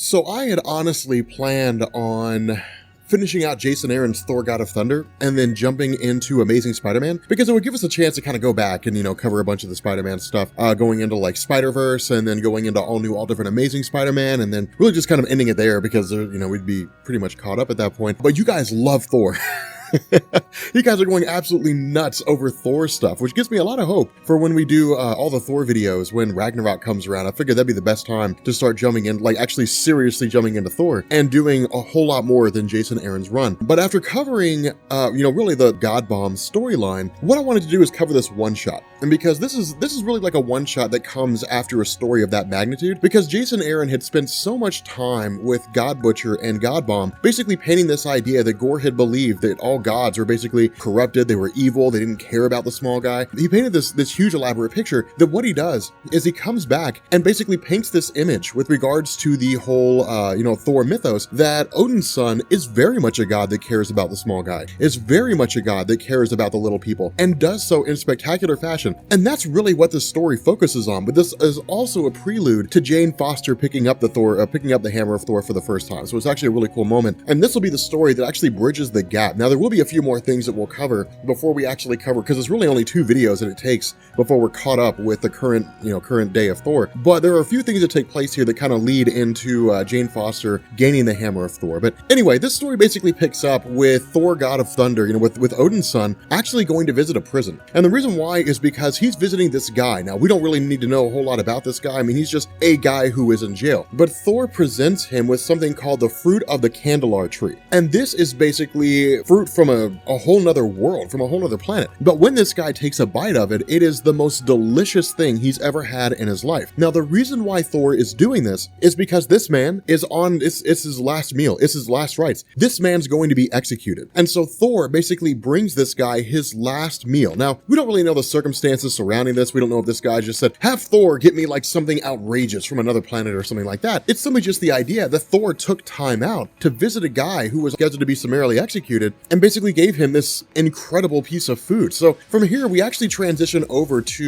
So I had honestly planned on finishing out Jason Aaron's Thor God of Thunder and then jumping into Amazing Spider-Man because it would give us a chance to kind of go back and, cover a bunch of the Spider-Man stuff, going into like Spider-Verse and then going into all different Amazing Spider-Man and then really just kind of ending it there because, we'd be pretty much caught up at that point. But you guys love Thor. You guys are going absolutely nuts over Thor stuff, which gives me a lot of hope for when we do all the Thor videos when Ragnarok comes around. I figured that'd be the best time to start jumping in, like actually seriously jumping into Thor and doing a whole lot more than Jason Aaron's run. But after covering, really the God Bomb storyline, what I wanted to do is cover this one shot. And because this is really like a one shot that comes after a story of that magnitude, because Jason Aaron had spent so much time with God Butcher and God Bomb, basically painting this idea that Gorr had believed that all gods were basically corrupted, they were evil, they didn't care about the small guy. He painted this huge elaborate picture that what he does is he comes back and basically paints this image with regards to the whole, Thor mythos that Odin's son is very much a god that cares about the small guy, is very much a god that cares about the little people, and does so in spectacular fashion. And that's really what the story focuses on. But this is also a prelude to Jane Foster picking up the hammer of Thor for the first time. So it's actually a really cool moment. And this will be the story that actually bridges the gap. Now, there will be a few more things that we'll cover before we actually cover, because it's really only 2 videos that it takes before we're caught up with the current day of Thor. But there are a few things that take place here that kind of lead into Jane Foster gaining the hammer of Thor. But anyway, this story basically picks up with Thor, God of Thunder, with Odin's son actually going to visit a prison. And the reason why is because he's visiting this guy. Now, we don't really need to know a whole lot about this guy. I mean, he's just a guy who is in jail. But Thor presents him with something called the fruit of the Candelar tree. And this is basically fruit from a whole nother world, from a whole other planet. But when this guy takes a bite of it, it is the most delicious thing he's ever had in his life. Now, the reason why Thor is doing this is because this man is it's his last meal. It's his last rites. This man's going to be executed. And so Thor basically brings this guy his last meal. Now, we don't really know the circumstances surrounding this. We don't know if this guy just said, have Thor get me like something outrageous from another planet or something like that. It's simply just the idea that Thor took time out to visit a guy who was scheduled to be summarily executed and basically gave him this incredible piece of food. So from here, we actually transition over to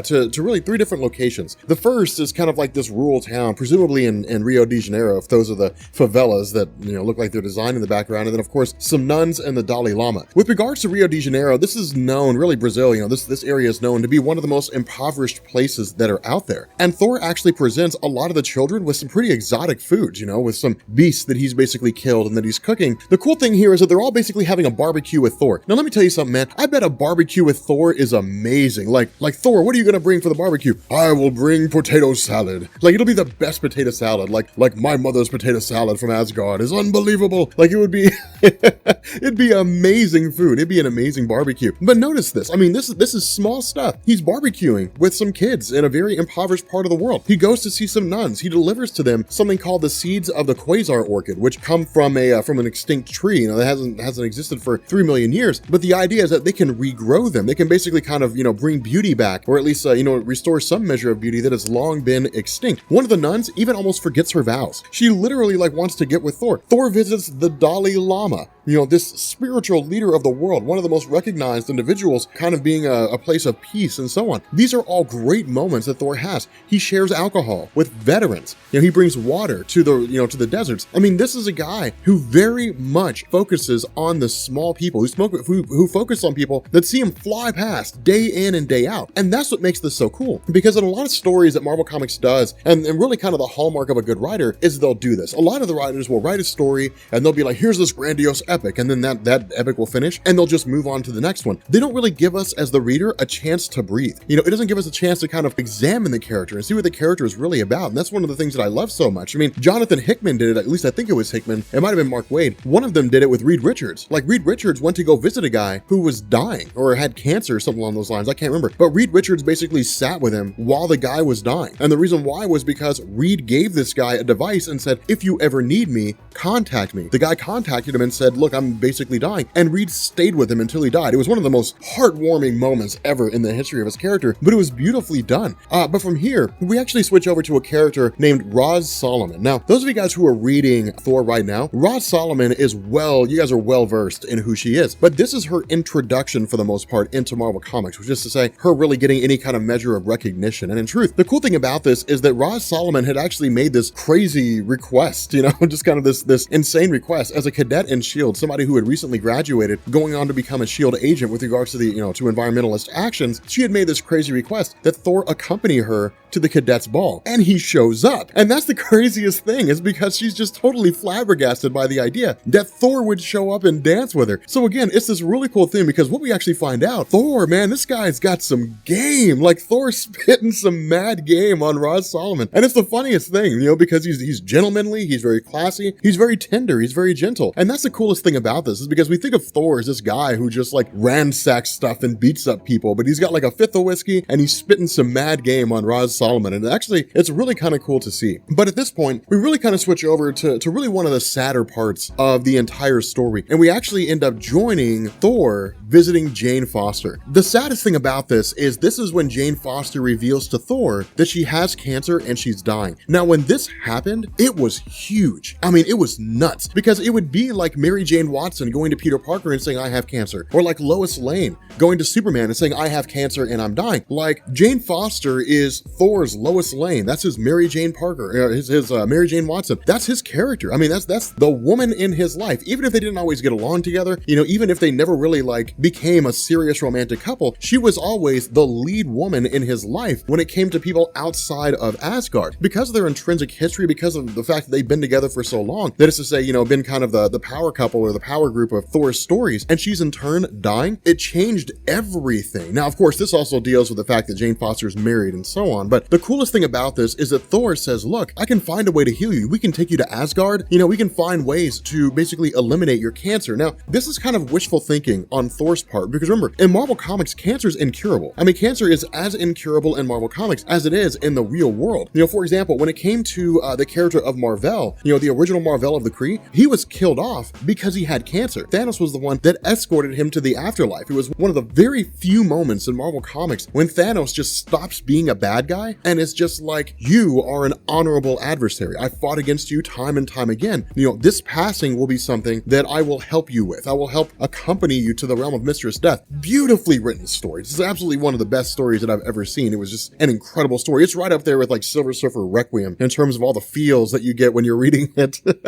to really 3 different locations. The first is kind of like this rural town, presumably in Rio de Janeiro, if those are the favelas that look like they're designed in the background, and then of course some nuns and the Dalai Lama. With regards to Rio de Janeiro, this is known, really Brazil, this area is known to be one of the most impoverished places that are out there. And Thor actually presents a lot of the children with some pretty exotic foods, with some beasts that he's basically killed and that he's cooking. The cool thing here is that they're all basically having a barbecue with Thor. Now let me tell you something, man. I bet a barbecue with Thor is amazing. Like Thor, what are you gonna bring for the barbecue? I will bring potato salad. Like, it'll be the best potato salad. Like my mother's potato salad from Asgard is unbelievable. Like, it would be it'd be amazing food. It'd be an amazing barbecue. But notice this. I mean, this is small stuff. He's barbecuing with some kids in a very impoverished part of the world. He goes to see some nuns. He delivers to them something called the seeds of the quasar orchid, which come from an extinct tree. That hasn't existed for 3 million years. But the idea is that they can regrow them. They can basically kind of bring beauty back, or at least restore some measure of beauty that has long been extinct. One of the nuns even almost forgets her vows. She literally wants to get with Thor. Thor visits the Dalai Lama, this spiritual leader of the world, one of the most recognized individuals, kind of being a place of peace and so on. These are all great moments that Thor has. He shares alcohol with veterans. He brings water to the deserts. I mean, this is a guy who very much focuses on the small people, who focus on people that see him fly past day in and day out. And that's what makes this so cool, because in a lot of stories that Marvel Comics does, and really kind of the hallmark of a good writer, is they'll do this. A lot of the writers will write a story and they'll be like, here's this grandiose epic, and then that epic will finish and they'll just move on to the next one. They don't really give us, as the reader, a chance to breathe. It doesn't give us a chance to kind of examine the character and see what the character is really about. And that's one of the things that I love so much. I mean, Jonathan Hickman did it, at least I think it was Hickman. It might have been Mark Waid. One of them did it with Reed Richards. Like, Reed Richards went to go visit a guy who was dying or had cancer or something along those lines. I can't remember. But Reed Richards basically sat with him while the guy was dying. And the reason why was because Reed gave this guy a device and said, if you ever need me, contact me. The guy contacted him and said, look, I'm basically dying. And Reed stayed with him until he died. It was one of the most heartwarming moments ever in the history of his character, but it was beautifully done. But from here, we actually switch over to a character named Roz Solomon. Now, those of you guys who are reading Thor right now, Roz Solomon is you guys are well versed versed in who she is. But this is her introduction for the most part into Marvel Comics, which is to say her really getting any kind of measure of recognition. And in truth, the cool thing about this is that Roz Solomon had actually made this crazy request, just kind of this insane request as a cadet in S.H.I.E.L.D., somebody who had recently graduated, going on to become a S.H.I.E.L.D. agent with regards to the, to environmentalist actions. She had made this crazy request that Thor accompany her to the cadets ball, and he shows up. And that's the craziest thing, is because she's just totally flabbergasted by the idea that Thor would show up and dance with her. So again, it's this really cool thing, because what we actually find out, Thor, man, this guy's got some game. Like, Thor's spitting some mad game on Roz Solomon. And it's the funniest thing, because he's gentlemanly, he's very classy, he's very tender, he's very gentle. And that's the coolest thing about this, is because we think of Thor as this guy who just like ransacks stuff and beats up people, but he's got like a fifth of whiskey and he's spitting some mad game on Roz Solomon. And actually, it's really kind of cool to see. But at this point, we really kind of switch over to really one of the sadder parts of the entire story. And we actually end up joining Thor visiting Jane Foster. The saddest thing about this is when Jane Foster reveals to Thor that she has cancer and she's dying. Now, when this happened, it was huge. I mean, it was nuts, because it would be like Mary Jane Watson going to Peter Parker and saying, I have cancer. Or like Lois Lane going to Superman and saying, I have cancer and I'm dying. Like, Jane Foster is Thor's Lois Lane. That's his Mary Jane Parker, his Mary Jane Watson. That's his character. I mean, that's the woman in his life. Even if they didn't always get along together, even if they never really like became a serious romantic couple, she was always the lead woman in his life when it came to people outside of Asgard. Because of their intrinsic history, because of the fact that they've been together for so long, that is to say, been kind of the power couple or the power group of Thor's stories, and she's in turn dying, it changed everything. Now, of course, this also deals with the fact that Jane Foster's married and so on, but the coolest thing about this is that Thor says, look, I can find a way to heal you. We can take you to Asgard. We can find ways to basically eliminate your cancer. Now, this is kind of wishful thinking on Thor's part, because remember, in Marvel Comics, cancer is incurable. I mean, cancer is as incurable in Marvel Comics as it is in the real world. For example, when it came to the character of Mar-Vell, the original Mar-Vell of the Kree, he was killed off because he had cancer. Thanos was the one that escorted him to the afterlife. It was one of the very few moments in Marvel Comics when Thanos just stops being a bad guy and is just like, you are an honorable adversary. I fought against you time and time again. This passing will be something that I will help you with. I will help accompany you to the realm of Mistress Death. Beautifully written story. This is absolutely one of the best stories that I've ever seen. It was just an incredible story. It's right up there with like Silver Surfer Requiem in terms of all the feels that you get when you're reading it. But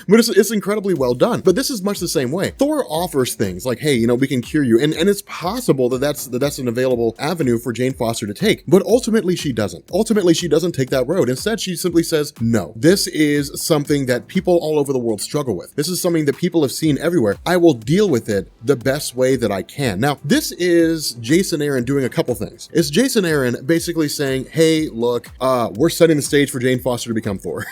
it's incredibly well done. But this is much the same way. Thor offers things like, hey, we can cure you. And it's possible that's an available avenue for Jane Foster to take. But ultimately, she doesn't. Ultimately, she doesn't take that road. Instead, she simply says, no, this is something that people all over the world struggle with. This is something that people have seen everywhere. I will deal with it the best way that I can. Now, this is Jason Aaron doing a couple things. It's Jason Aaron basically saying, hey, look, we're setting the stage for Jane Foster to become Thor.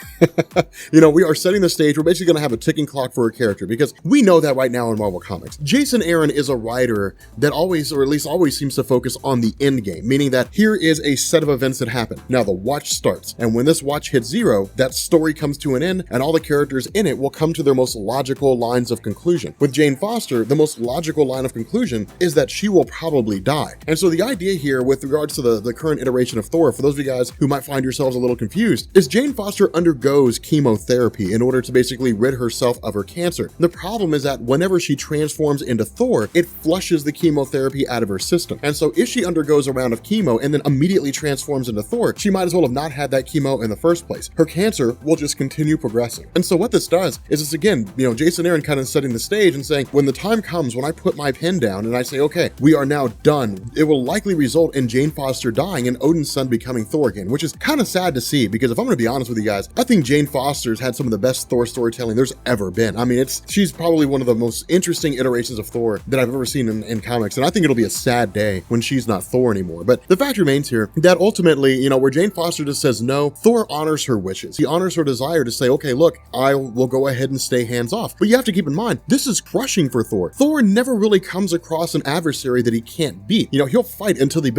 We are setting the stage. We're basically going to have a ticking clock for her character, because we know that right now in Marvel Comics. Jason Aaron is a writer that always, or at least always, seems to focus on the end game, meaning that here is a set of events that happen. Now the watch starts, and when this watch hits zero, that story comes to an end, and all the characters in it will come to their most logical lines of conclusion. With Jane Foster, the most logical line of conclusion is that she will probably die. And so the idea here with regards to the current iteration of Thor, for those of you guys who might find yourselves a little confused, is Jane Foster undergoes chemotherapy in order to basically rid herself of her cancer. The problem is that whenever she transforms into Thor, it flushes the chemotherapy out of her system. And so if she undergoes a round of chemo and then immediately transforms into Thor, she might as well have not had that chemo in the first place. Her cancer will just continue progressing. And so what this does is it's again, Jason Aaron kind of setting the stage and saying, when the time comes, when I put my pen down and I say, okay, we are now done, it will likely result in Jane Foster dying and Odin's son becoming Thor again, which is kind of sad to see, because if I'm going to be honest with you guys, I think Jane Foster's had some of the best Thor storytelling there's ever been. I mean, she's probably one of the most interesting iterations of Thor that I've ever seen in comics, and I think it'll be a sad day when she's not Thor anymore. But the fact remains here that ultimately, where Jane Foster just says no, Thor honors her wishes. He honors her desire to say, okay, look, I will go ahead and stay hands off. But you have to keep in mind, this is crushing for Thor. Thor never really comes across an adversary that he can't beat. He'll fight until the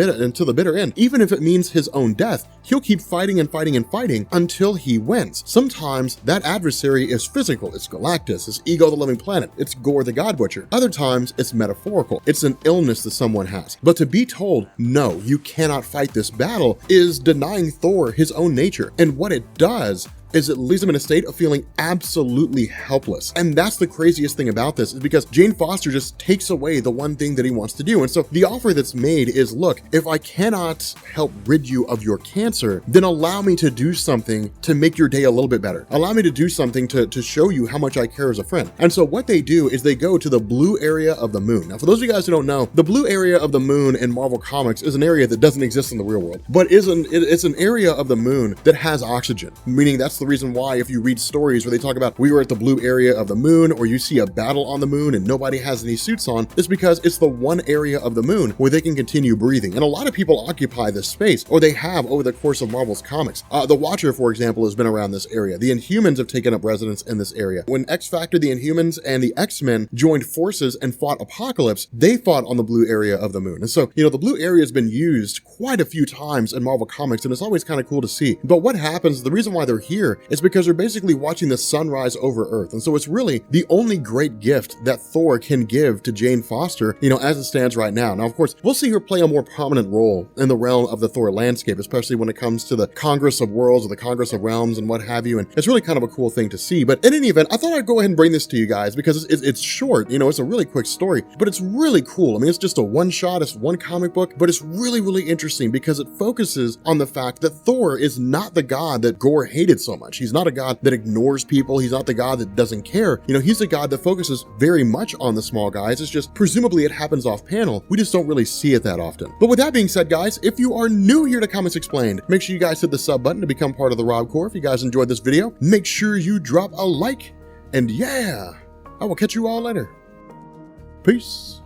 bitter end. Even if it means his own death, he'll keep fighting and fighting and fighting until he wins. Sometimes that adversary is physical. It's Galactus, it's Ego the Living Planet, it's Gorr the God Butcher. Other times it's metaphorical. It's an illness that someone has. But to be told, no, you cannot fight this battle, is denying Thor his own nature. And what it does is it leaves him in a state of feeling absolutely helpless. And that's the craziest thing about this, is because Jane Foster just takes away the one thing that he wants to do. And so the offer that's made is, look, if I cannot help rid you of your cancer, then allow me to do something to make your day a little bit better. Allow me to do something to show you how much I care as a friend. And so what they do is they go to the blue area of the moon. Now, for those of you guys who don't know, the blue area of the moon in Marvel Comics is an area that doesn't exist in the real world, but it's an area of the moon that has oxygen, meaning that's the reason why if you read stories where they talk about we were at the blue area of the moon, or you see a battle on the moon and nobody has any suits on, it's because it's the one area of the moon where they can continue breathing. And a lot of people occupy this space, or they have over the course of Marvel's comics. The Watcher, for example, has been around this area. The Inhumans have taken up residence in this area. When X-Factor, the Inhumans, and the X-Men joined forces and fought Apocalypse, they fought on the blue area of the moon. And so, the blue area has been used quite a few times in Marvel Comics, and it's always kind of cool to see. But what happens, the reason why they're here is because they're basically watching the sunrise over Earth. And so it's really the only great gift that Thor can give to Jane Foster, as it stands right now. Now, of course, we'll see her play a more prominent role in the realm of the Thor landscape, especially when it comes to the Congress of Worlds or the Congress of Realms and what have you. And it's really kind of a cool thing to see. But in any event, I thought I'd go ahead and bring this to you guys because it's short, it's a really quick story, but it's really cool. I mean, it's just a one-shot, it's one comic book, but it's really, really interesting because it focuses on the fact that Thor is not the god that Gorr hated so much. He's not a god that ignores people. He's not the god that doesn't care. He's a god that focuses very much on the small guys. It's just, presumably it happens off panel. We just don't really see it that often. But with that being said, guys, if you are new here to Comics Explained, make sure you guys hit the sub button to become part of the Rob Corps. If you guys enjoyed this video, make sure you drop a like, and yeah, I will catch you all later. Peace.